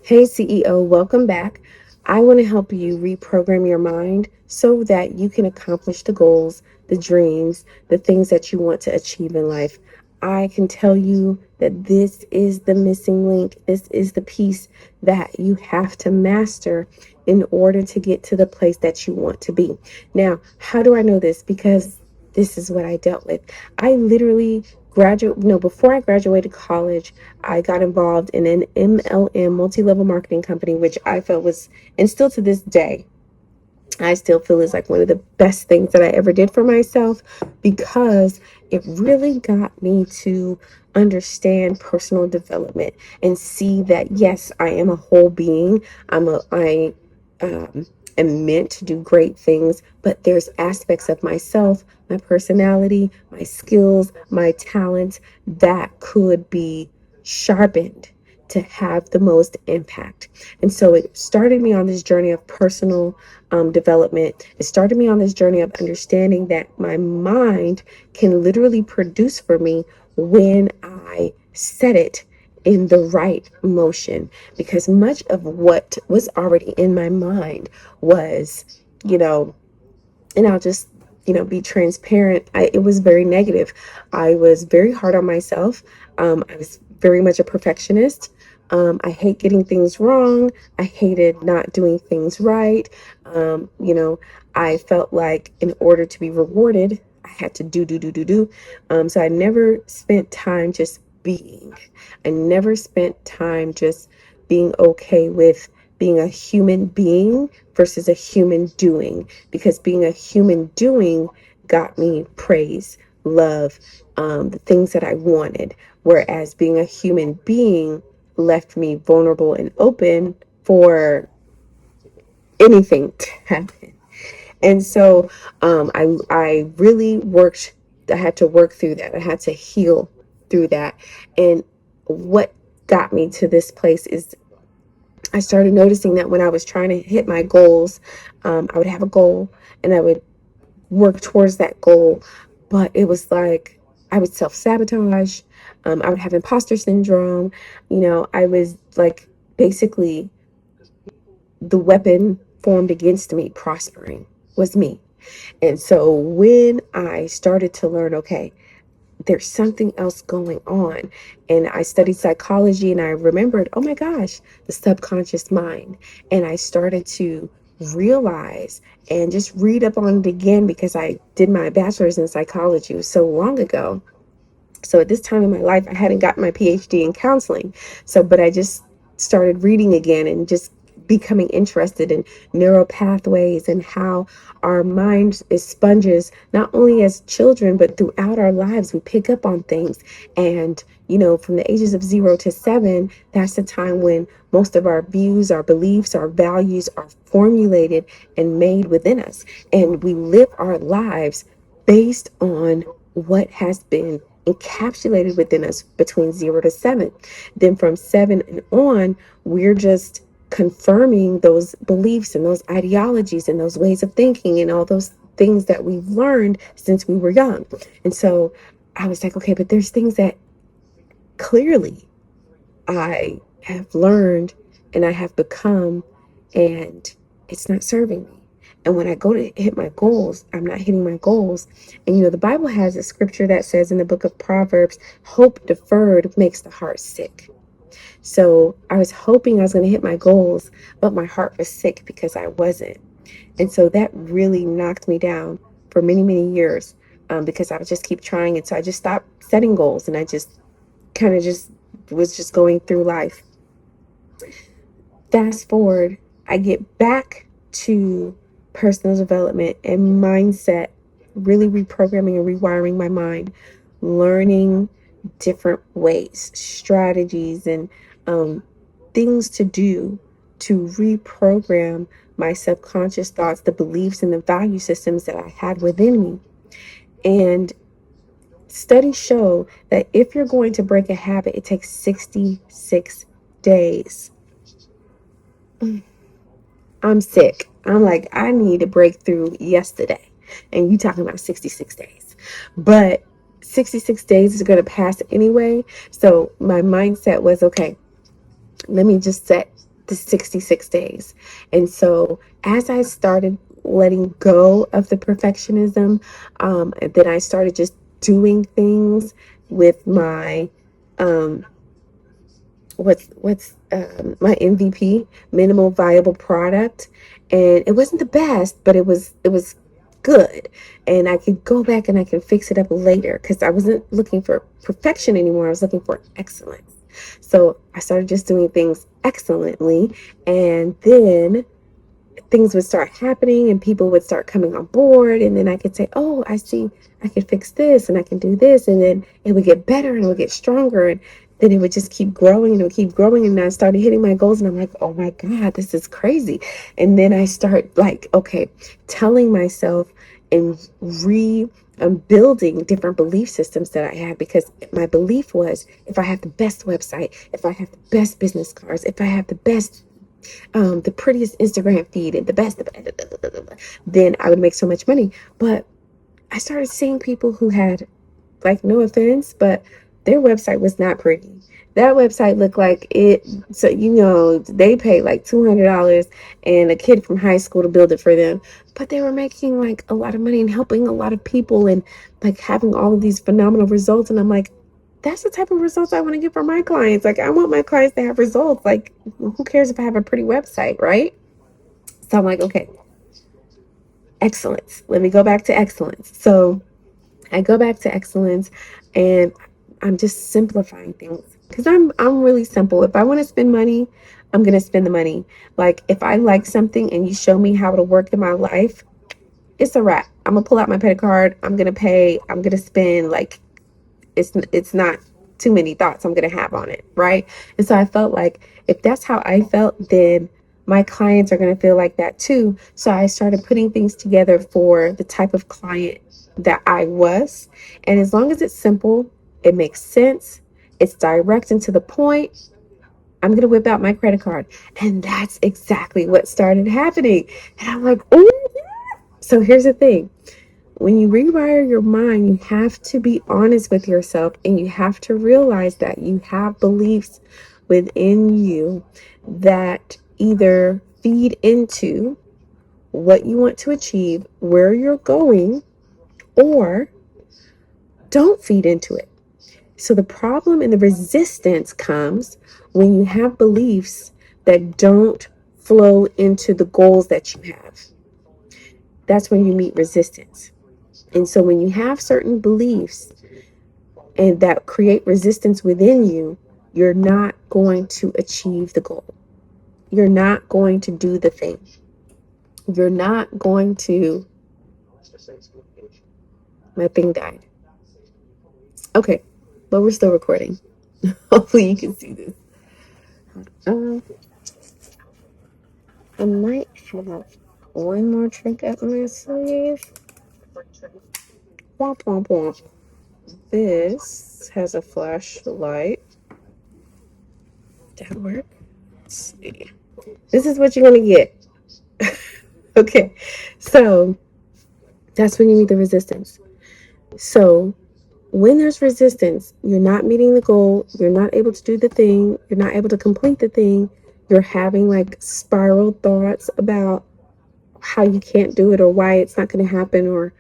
Hey CEO, welcome back. I want to help you reprogram your mind so that you can accomplish the goals, the dreams, the things that you want to achieve in life. I can tell you that this is the missing link. This is the piece that you have to master in order to get to the place that you want to be. Now, how do I know this? Because this is what I dealt with. I literally before I graduated college, I got involved in an MLM, multi-level marketing company, which I felt was, and still to this day, I still feel is like one of the best things that I ever did for myself, because it really got me to understand personal development and see that yes, I am a whole being. I um, am meant to do great things, but there's aspects of myself, my personality, my skills, my talents that could be sharpened to have the most impact. And so it started me on this journey of personal development. It started me on this journey of understanding that my mind can literally produce for me when I set it in the right motion, because much of what was already in my mind was, you know, and I'll just, be transparent. It was very negative. I was very hard on myself. I was very much a perfectionist. I hate getting things wrong. I hated not doing things right. I felt like in order to be rewarded, I had to do. So I never spent time just being. I never spent time just being okay with being a human being versus a human doing, because being a human doing got me praise, love, the things that I wanted, whereas being a human being left me vulnerable and open for anything to happen. And so I really worked. I had to work through that. I had to heal through that. And what got me to this place is I started noticing that when I was trying to hit my goals, I would have a goal and I would work towards that goal, but it was like I would self-sabotage. I would have imposter syndrome. I was like, basically, the weapon formed against me prospering was me. And so when I started to learn, okay, there's something else going on. And I studied psychology and I remembered, oh my gosh, the subconscious mind. And I started to realize and just read up on it again, because I did my bachelor's in psychology. It was so long ago. So at this time in my life, I hadn't gotten my PhD in counseling. But I just started reading again and just becoming interested in neural pathways and how our mind is sponges, not only as children, but throughout our lives. We pick up on things. And, from the ages of 0 to 7, that's the time when most of our views, our beliefs, our values are formulated and made within us. And we live our lives based on what has been encapsulated within us between 0 to 7. Then from 7 and on, we're just confirming those beliefs and those ideologies and those ways of thinking and all those things that we've learned since we were young. And so I was like, okay, but there's things that clearly I have learned and I have become, and it's not serving me. And when I go to hit my goals, I'm not hitting my goals. And the Bible has a scripture that says in the book of Proverbs, hope deferred makes the heart sick. So I was hoping I was going to hit my goals, but my heart was sick because I wasn't. And so that really knocked me down for many, many years, because I would just keep trying. And so I just stopped setting goals and I just kind of just was just going through life. Fast forward, I get back to personal development and mindset, really reprogramming and rewiring my mind, learning different ways, strategies, and things to do to reprogram my subconscious thoughts, the beliefs, and the value systems that I had within me. And studies show that if you're going to break a habit, it takes 66 days. I'm sick. I'm like, I need a breakthrough yesterday. And you talking about 66 days. But 66 days is going to pass anyway. So my mindset was, okay, let me just set the 66 days. And so as I started letting go of the perfectionism, and then I started just doing things with my my MVP, minimal viable product, and it wasn't the best, but it was good, and I could go back and I can fix it up later because I wasn't looking for perfection anymore. I was looking for excellence. So I started just doing things excellently, and then things would start happening and people would start coming on board, and then I could say, oh, I see, I can fix this and I can do this, and then it would get better and it would get stronger, and then it would just keep growing and it would keep growing, and I started hitting my goals and I'm like, oh my God, this is crazy. And then I start like, okay, telling myself and building different belief systems that I had, because my belief was, if I have the best website, if I have the best business cards, if I have the prettiest Instagram feed and the best, then I would make so much money. But I started seeing people who had, like, no offense, but their website was not pretty. That website looked like it, so, they paid like $200 and a kid from high school to build it for them. But they were making like a lot of money and helping a lot of people and like having all of these phenomenal results. And I'm like, that's the type of results I want to get for my clients. Like, I want my clients to have results. Like, who cares if I have a pretty website, right? So I'm like, okay, excellence. Let me go back to excellence. So I go back to excellence, and I'm just simplifying things because I'm really simple. If I want to spend money, I'm going to spend the money. Like, if I like something and you show me how it'll work in my life, it's a wrap. I'm going to pull out my credit card. I'm going to pay. I'm going to spend. Like, it's not too many thoughts I'm going to have on it, right? And so I felt like if that's how I felt, then my clients are going to feel like that too. So I started putting things together for the type of client that I was. And as long as it's simple, it makes sense, it's direct and to the point, I'm going to whip out my credit card. And that's exactly what started happening. And I'm like, oh, so here's the thing. When you rewire your mind, you have to be honest with yourself, and you have to realize that you have beliefs within you that either feed into what you want to achieve, where you're going, or don't feed into it. So the problem and the resistance comes when you have beliefs that don't flow into the goals that you have. That's when you meet resistance. And so when you have certain beliefs and that create resistance within you, you're not going to achieve the goal. You're not going to do the thing. You're not going to. My thing died. Okay, but we're still recording. Hopefully you can see this. I might have one more trick up my sleeve. Womp womp womp. This has a flashlight. Did that work? Let's see. This is what you're gonna get. Okay, so that's when you meet the resistance. So when there's resistance, you're not meeting the goal, you're not able to do the thing, you're not able to complete the thing, you're having like spiral thoughts about how you can't do it or why it's not going to happen or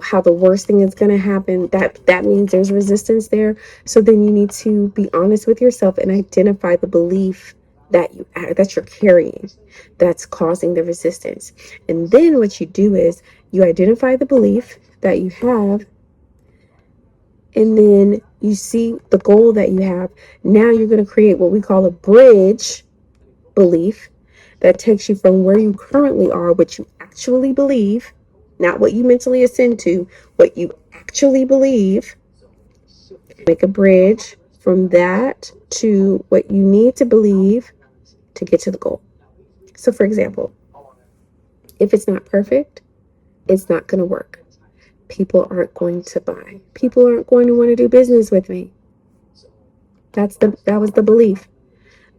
how the worst thing is going to happen. That means there's resistance there. So then you need to be honest with yourself and identify the belief that you're carrying that's causing the resistance. And then what you do is you identify the belief that you have, and then you see the goal that you have. Now you're going to create what we call a bridge belief that takes you from where you currently are, what you actually believe, not what you mentally ascend to, what you actually believe. Make a bridge from that to what you need to believe to get to the goal. So, for example, if it's not perfect, it's not going to work. People aren't going to buy. People aren't going to want to do business with me. That was the belief.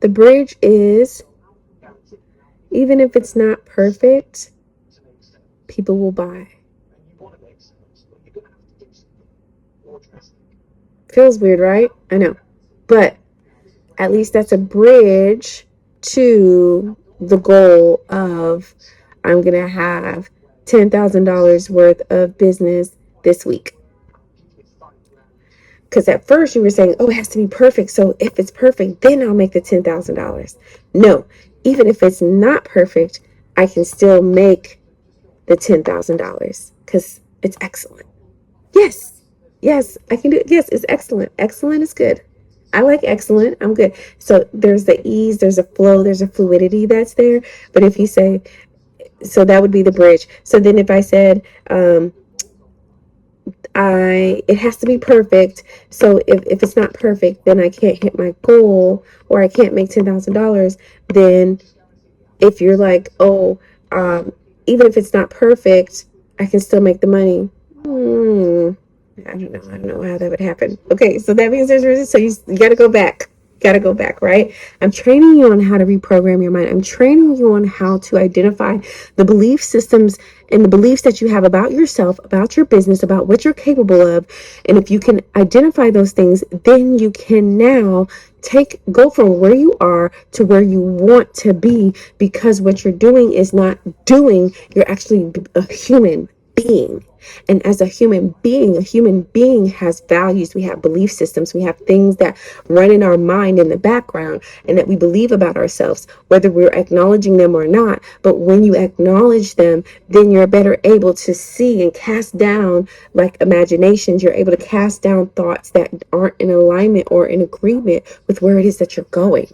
The bridge is, even if it's not perfect, people will buy. Feels weird, right? I know. But at least that's a bridge to the goal of I'm going to have $10,000 worth of business this week. Because at first you were saying, oh, it has to be perfect. So if it's perfect, then I'll make the $10,000. No, even if it's not perfect, I can still make the $10,000 because it's excellent. Yes, yes, I can do it. Yes, it's excellent. Excellent is good. I like excellent. I'm good. So there's the ease, there's a flow, there's a fluidity that's there. But if you say, so that would be the bridge. So then if I said, it has to be perfect. So if it's not perfect, then I can't hit my goal or I can't make $10,000. Then if you're like, oh, even if it's not perfect, I can still make the money. I don't know how that would happen. Okay, so that means there's resistance. So you got to go back. Got to go back, right? I'm training you on how to reprogram your mind. I'm training you on how to identify the belief systems and the beliefs that you have about yourself, about your business, about what you're capable of. And if you can identify those things, then you can now go from where you are to where you want to be, because what you're doing is not doing, you're actually a human being. And as a human being has values. We have belief systems. We have things that run in our mind in the background and that we believe about ourselves, whether we're acknowledging them or not. But when you acknowledge them, then you're better able to see and cast down, like imaginations. You're able to cast down thoughts that aren't in alignment or in agreement with where it is that you're going.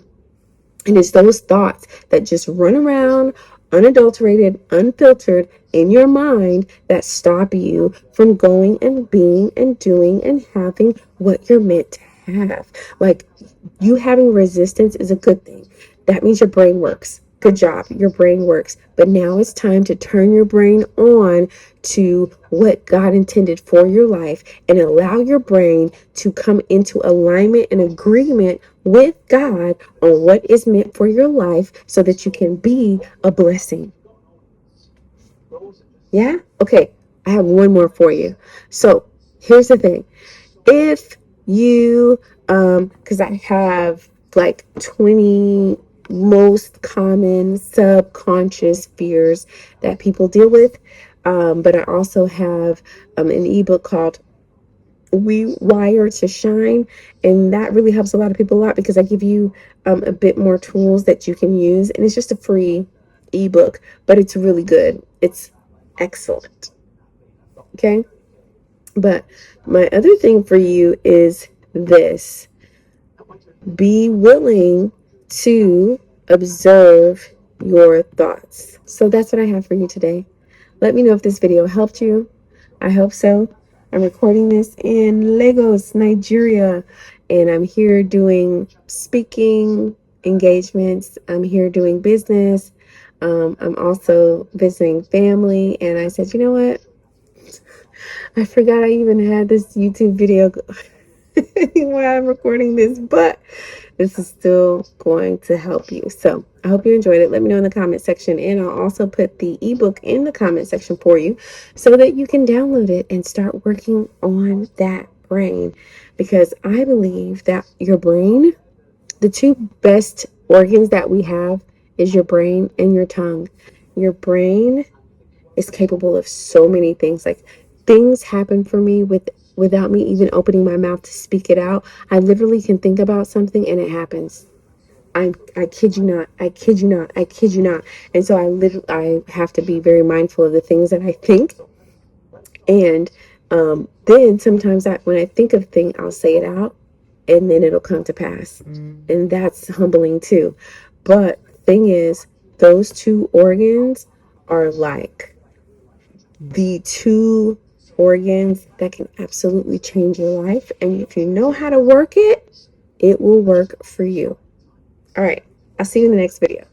And it's those thoughts that just run around unadulterated, unfiltered in your mind that stop you from going and being and doing and having what you're meant to have. Like, you having resistance is a good thing. That means your brain works. Good job. Your brain works. But now it's time to turn your brain on to what God intended for your life and allow your brain to come into alignment and agreement with God on what is meant for your life so that you can be a blessing. Yeah? Okay. I have one more for you. So here's the thing. If you, because I have like 20 most common subconscious fears that people deal with. But I also have an ebook called Rewire to Shine, and that really helps a lot of people a lot because I give you a bit more tools that you can use, and it's just a free ebook, but it's really good. It's excellent. Okay, but my other thing for you is this: be willing to observe your thoughts. So that's what I have for you today. Let me know if this video helped you. I hope so. I'm recording this in Lagos, Nigeria, and I'm here doing speaking engagements. I'm here doing business. I'm also visiting family, and I said, you know what? I forgot I even had this YouTube video while I'm recording this, but this is still going to help you. So I hope you enjoyed it. Let me know in the comment section, and I'll also put the ebook in the comment section for you so that you can download it and start working on that brain, because I believe that your brain, the two best organs that we have, is your brain and your tongue. Your brain is capable of so many things. Like, things happen for me without me even opening my mouth to speak it out. I literally can think about something and it happens. I kid you not. I kid you not. I kid you not. And so I have to be very mindful of the things that I think. And then sometimes when I think of thing, I'll say it out, and then it'll come to pass. And that's humbling too. But thing is, those two organs are like the two organs that can absolutely change your life. And if you know how to work it, it will work for you. All right. I'll see you in the next video.